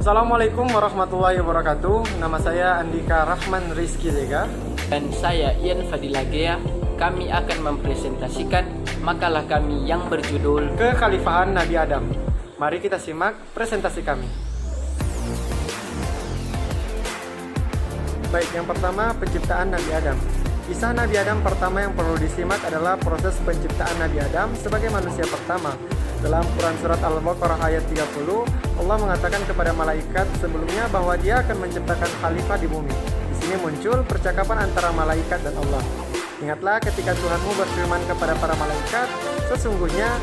Assalamualaikum warahmatullahi wabarakatuh. Nama saya Andika Rahman Rizky Lega. Dan saya Ian Fadila Gea. Kami akan mempresentasikan makalah kami yang berjudul Kekhalifahan Nabi Adam. Mari kita simak presentasi kami. Baik, yang pertama penciptaan Nabi Adam. Kisah Nabi Adam pertama yang perlu disimak adalah proses penciptaan Nabi Adam sebagai manusia pertama. Dalam Quran Surat Al-Baqarah ayat 30, Allah mengatakan kepada malaikat sebelumnya bahwa dia akan menciptakan khalifah di bumi. Di sini muncul percakapan antara malaikat dan Allah. Ingatlah ketika Tuhanmu berfirman kepada para malaikat, sesungguhnya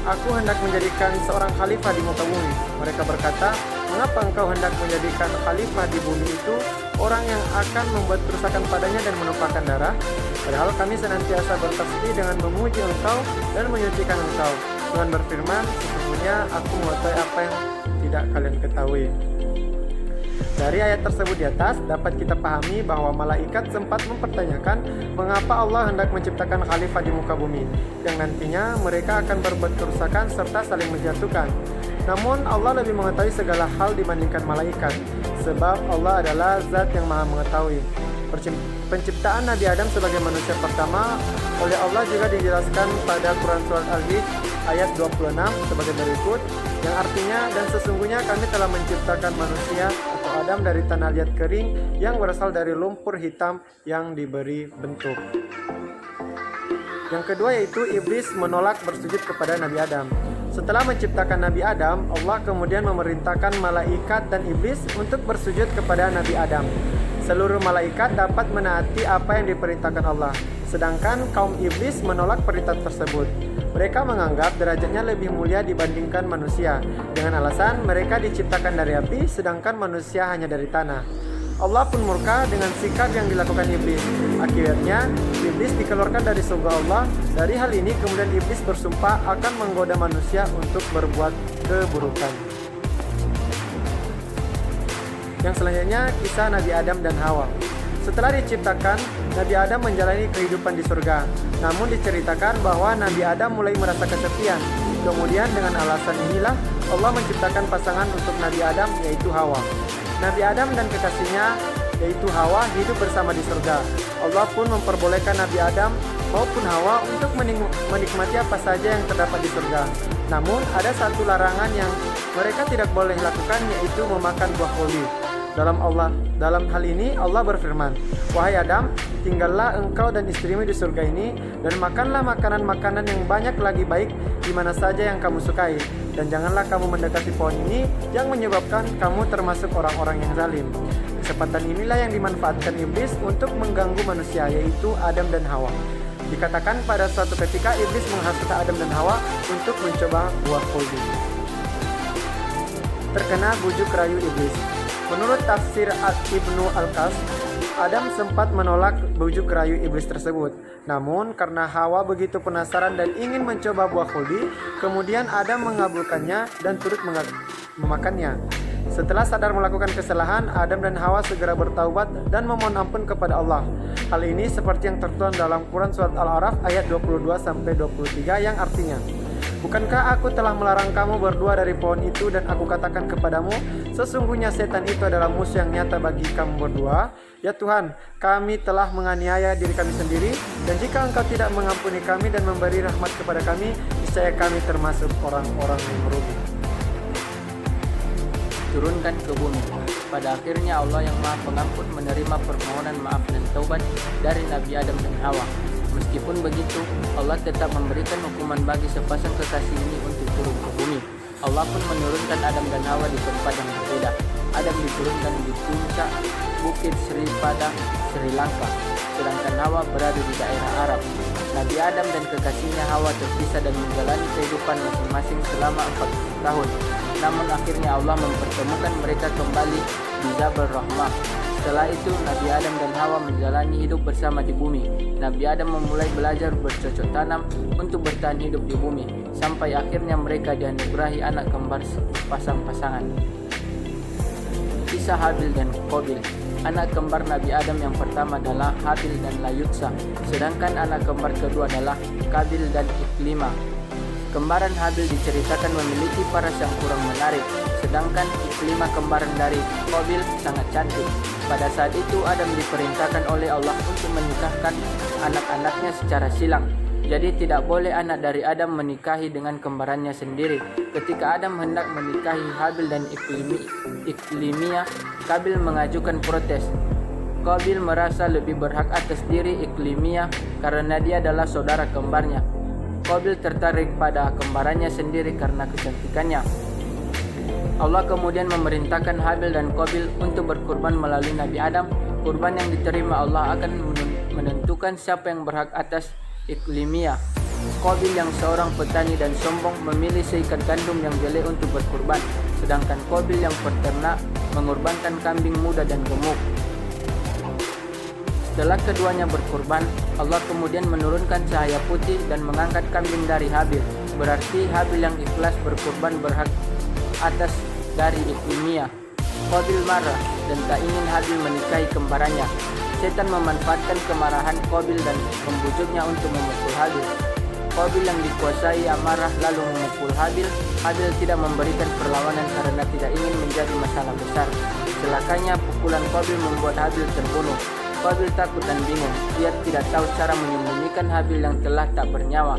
aku hendak menjadikan seorang khalifah di muka bumi. Mereka berkata, mengapa engkau hendak menjadikan khalifah di bumi itu orang yang akan membuat kerusakan padanya dan menumpahkan darah? Padahal kami senantiasa bertasbih dengan memuji engkau dan menyucikan engkau. Tuhan berfirman, sesungguhnya aku mengetahui apa yang tidak kalian ketahui. Dari ayat tersebut di atas dapat kita pahami bahwa malaikat sempat mempertanyakan mengapa Allah hendak menciptakan khalifah di muka bumi, yang nantinya mereka akan berbuat kerusakan serta saling menjatuhkan. Namun Allah lebih mengetahui segala hal dibandingkan malaikat, sebab Allah adalah zat yang maha mengetahui. Penciptaan Nabi Adam sebagai manusia pertama oleh Allah juga dijelaskan pada Quran Surat Al-Hijr ayat 26 sebagai berikut, yang artinya, dan sesungguhnya kami telah menciptakan manusia atau Adam dari tanah liat kering yang berasal dari lumpur hitam yang diberi bentuk. Yang kedua yaitu iblis menolak bersujud kepada Nabi Adam. Setelah menciptakan Nabi Adam, Allah kemudian memerintahkan malaikat dan iblis untuk bersujud kepada Nabi Adam. Seluruh malaikat dapat menaati apa yang diperintahkan Allah, sedangkan kaum iblis menolak perintah tersebut. Mereka menganggap derajatnya lebih mulia dibandingkan manusia, dengan alasan mereka diciptakan dari api, sedangkan manusia hanya dari tanah. Allah pun murka dengan sikap yang dilakukan iblis. Akhirnya, iblis dikeluarkan dari surga Allah. Dari hal ini, kemudian iblis bersumpah akan menggoda manusia untuk berbuat keburukan. Yang selanjutnya, kisah Nabi Adam dan Hawa. Setelah diciptakan, Nabi Adam menjalani kehidupan di surga. Namun diceritakan bahwa Nabi Adam mulai merasa kesepian. Kemudian dengan alasan inilah Allah menciptakan pasangan untuk Nabi Adam, yaitu Hawa. Nabi Adam dan kekasihnya, yaitu Hawa, hidup bersama di surga. Allah pun memperbolehkan Nabi Adam maupun Hawa untuk menikmati apa saja yang terdapat di surga. Namun ada satu larangan yang mereka tidak boleh lakukan, yaitu memakan buah koli. Dalam hal ini Allah berfirman, wahai Adam, tinggallah engkau dan istrimu di surga ini, dan makanlah makanan-makanan yang banyak lagi baik di mana saja yang kamu sukai, dan janganlah kamu mendekati pohon ini yang menyebabkan kamu termasuk orang-orang yang zalim. Kesempatan inilah yang dimanfaatkan iblis untuk mengganggu manusia, yaitu Adam dan Hawa. Dikatakan pada suatu ketika iblis menghasut Adam dan Hawa untuk mencoba buah koli. Terkena bujuk rayu iblis. Menurut tafsir Ibnu Al-Qas, Adam sempat menolak bujuk rayu iblis tersebut. Namun karena Hawa begitu penasaran dan ingin mencoba buah koli, kemudian Adam mengabulkannya dan turut memakannya. Setelah sadar melakukan kesalahan, Adam dan Hawa segera bertaubat dan memohon ampun kepada Allah. Hal ini seperti yang tertuang dalam Quran Surat Al-A'raf ayat 22-23 yang artinya, bukankah aku telah melarang kamu berdua dari pohon itu dan aku katakan kepadamu, sesungguhnya setan itu adalah musuh yang nyata bagi kamu berdua? Ya Tuhan, kami telah menganiaya diri kami sendiri, dan jika engkau tidak mengampuni kami dan memberi rahmat kepada kami, niscaya kami termasuk orang-orang yang merugi. turunkan ke bumi. Pada akhirnya Allah yang Maha Pengampun menerima permohonan maaf dan taubat dari Nabi Adam dan Hawa. Meskipun begitu, Allah tetap memberikan hukuman bagi sepasang kekasih ini untuk turun ke bumi. Allah pun menurunkan Adam dan Hawa di tempat yang berbeda. Adam diturunkan di puncak Bukit Sri Padang, Sri Lanka, sedangkan Hawa berada di daerah Arab. Nabi Adam dan kekasihnya Hawa terpisah dan menjalani kehidupan masing-masing selama 40 tahun. Namun akhirnya Allah mempertemukan mereka kembali di Jabal Rahmah. Setelah itu Nabi Adam dan Hawa menjalani hidup bersama di bumi. Nabi Adam memulai belajar bercocok tanam untuk bertahan hidup di bumi, sampai akhirnya mereka dianugerahi anak kembar pasang-pasangan. Kisah Habil dan Qabil. Anak kembar Nabi Adam yang pertama adalah Habil dan Layutsa, sedangkan anak kembar kedua adalah Qabil dan Iklimah. Kembaran Habil diceritakan memiliki paras yang kurang menarik, sedangkan kelima kembaran dari Qabil sangat cantik. Pada saat itu Adam diperintahkan oleh Allah untuk menikahkan anak-anaknya secara silang. Jadi tidak boleh anak dari Adam menikahi dengan kembarannya sendiri. Ketika Adam hendak menikahi Habil dan Iklimia, Qabil mengajukan protes. Qabil merasa lebih berhak atas diri Iklimia karena dia adalah saudara kembarnya. Qabil tertarik pada kembarannya sendiri karena kecantikannya. Allah kemudian memerintahkan Habil dan Qabil untuk berkurban melalui Nabi Adam. Kurban yang diterima Allah akan menentukan siapa yang berhak atas Iklimia. Qabil yang seorang petani dan sombong memilih seikat gandum yang jelek untuk berkurban, sedangkan Qabil yang peternak mengorbankan kambing muda dan gemuk. Setelah keduanya berkurban, Allah kemudian menurunkan cahaya putih dan mengangkat kambing dari Habil. Berarti Habil yang ikhlas berkurban berhak atas dari Iklimia. Qabil marah dan tak ingin Habil menikahi kembarannya. Setan memanfaatkan kemarahan Qabil dan membujuknya untuk memukul Habil. Qabil yang dikuasai amarah lalu memukul Habil. Habil tidak memberikan perlawanan karena tidak ingin menjadi masalah besar. Celakanya pukulan Qabil membuat Habil terbunuh. Qabil takut dan bingung. Dia tidak tahu cara menyembunyikan Habil yang telah tak bernyawa.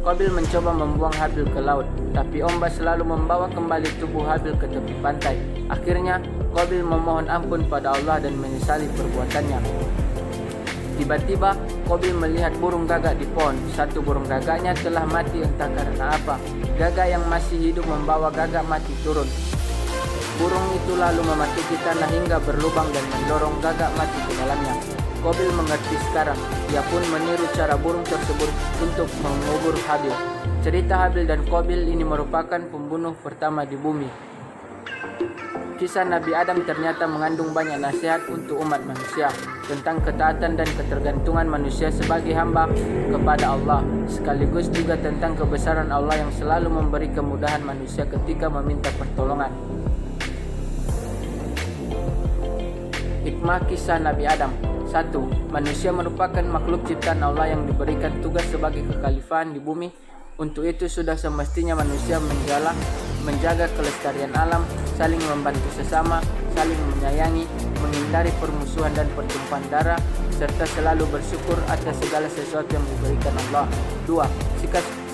Qabil mencoba membuang Habil ke laut, tapi ombak selalu membawa kembali tubuh Habil ke tepi pantai. Akhirnya Qabil memohon ampun pada Allah dan menyesali perbuatannya. Tiba-tiba Qabil melihat burung gagak di pohon. Satu burung gagaknya telah mati entah karena apa. Gagak yang masih hidup membawa gagak mati turun. Burung itu lalu memasuki tanah hingga berlubang dan mendorong gagak mati ke dalamnya. Qabil mengerti sekarang. Dia pun meniru cara burung tersebut untuk mengubur Habil. Cerita Habil dan Qabil ini merupakan pembunuh pertama di bumi. Kisah Nabi Adam ternyata mengandung banyak nasihat untuk umat manusia tentang ketaatan dan ketergantungan manusia sebagai hamba kepada Allah, sekaligus juga tentang kebesaran Allah yang selalu memberi kemudahan manusia ketika meminta pertolongan. Hikmah kisah Nabi Adam. 1. Manusia merupakan makhluk ciptaan Allah yang diberikan tugas sebagai kekhalifahan di bumi. Untuk itu sudah semestinya manusia menjaga kelestarian alam, saling membantu sesama, saling menyayangi, menghindari permusuhan dan pertumpahan darah, serta selalu bersyukur atas segala sesuatu yang diberikan Allah. 2.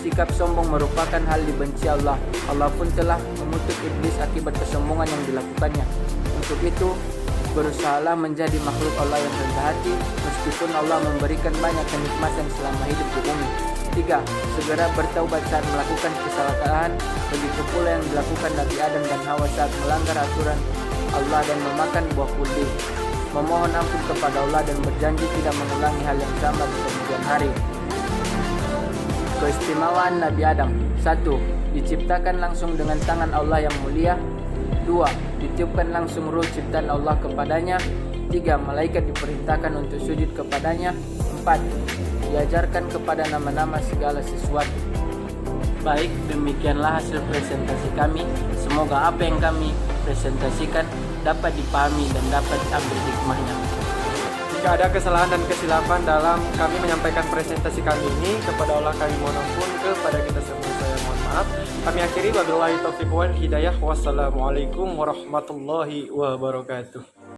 Sikap sombong merupakan hal dibenci Allah. Allah pun telah mengutuk iblis akibat kesombongan yang dilakukannya. Untuk itu, berusahalah menjadi makhluk Allah yang rendah hati, meskipun Allah memberikan banyak kenikmatan selama hidup di bumi. 3. Segera bertaubat saat melakukan kesalahan. Begitu pula yang dilakukan Nabi Adam dan Hawa saat melanggar aturan Allah dan memakan buah kuldi. Memohon ampun kepada Allah dan berjanji tidak mengulangi hal yang sama di kemudian hari. Keistimewaan Nabi Adam. 1. Diciptakan langsung dengan tangan Allah yang mulia. 2. Ditiupkan langsung ruh ciptaan Allah kepadanya. 3. Malaikat diperintahkan untuk sujud kepadanya. 4. Diajarkan kepada nama-nama segala sesuatu. Baik, demikianlah hasil presentasi kami. Semoga apa yang kami presentasikan dapat dipahami dan dapat diambil hikmahnya. Jika ada kesalahan dan kesilapan dalam kami menyampaikan presentasi kami ini, kepada Allah kami mohon ampun, kepada kita semua saya mohon maaf. Kami akhiri wabillahi taufiq wal hidayah. Wassalamualaikum warahmatullahi wabarakatuh.